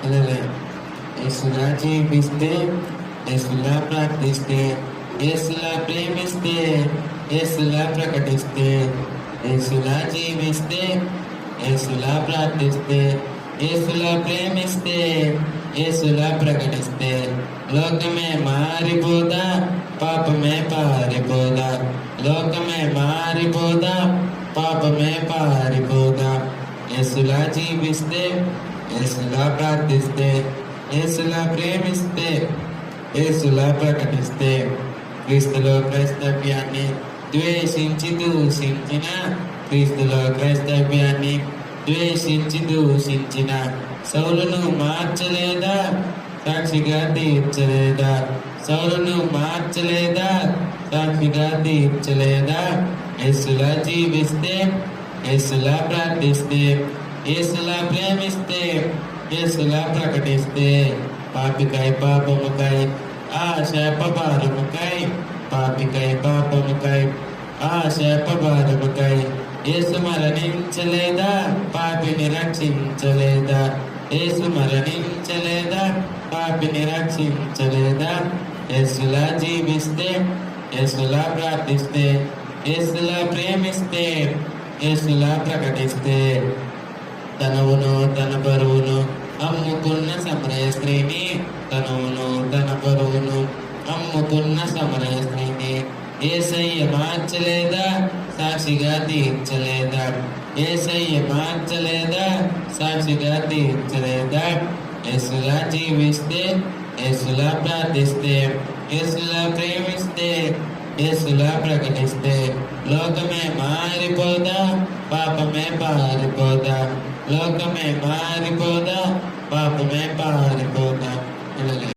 హల్లెలూయా. యేసులా జీవిస్తే, యేసులా ప్రార్థిస్తే, యేసులా ప్రేమిస్తే, యేసులా ప్రకటిస్తే, యేసులా జీవిస్తే, యేసులా ప్రార్థిస్తే, యేసులా ప్రేమిస్తే, యేసులా ప్రకటిస్తే లోకమే మారిపోదా, పాపమే పారిపోదా. లోకమే మారిపోదా, పాపమే పారిపోదా. యేసులా జీవిస్తే, యేసులా ప్రార్థిస్తే, యేసులా ప్రేమిస్తే, యేసులా ప్రకటిస్తే క్రీస్తులో క్రైస్తవ్యాన్ని ద్వేషించి దూషించిన, క్రీస్తులో క్రైస్తవ్యాన్ని ద్వేషించి దూషించిన సౌలును మార్చలేదా, సాక్షిగా తీర్చలేదా. సౌలును మార్చలేదా, సాక్షిగా తీర్చలేదా. యేసులా జీవిస్తే, యేసులా ప్రార్థిస్తే, యేసులా ప్రేమిస్తే, యేసులా ప్రకటిస్తే పాపికై పాపముకై ఆశాపభారముకై, పాపికై పాపముకై ఆశాపభారముకై యేసు మరణించలేదా, పాపిని రక్షించలేదా. యేసు మరణించలేదా, పాపిని రక్షించలేదా. యేసులా జీవిస్తే, యేసులా ప్రార్థిస్తే, యేసులా ప్రేమిస్తే, యేసులా ప్రకటిస్తే తనువును తన బరువును అమ్ముకున్న సమరయ స్త్రీని, తనువును తన బరువును అమ్ముకున్న సమరయ స్త్రీని యేసయ్య మార్చలేదా, సాక్షిగా తీర్చలేదా. యేసయ్య మార్చలేదా, సాక్షిగా తీర్చలేదా. యేసులా జీవిస్తే, యేసులా ప్రార్థిస్తే, యేసులా ప్రేమిస్తే, యేసులా ప్రకటిస్తే లోకమే మారిపోదా, పాపమే పారిపోదా. లోకమే మారిపోదా, పాపమే పారిపోదా.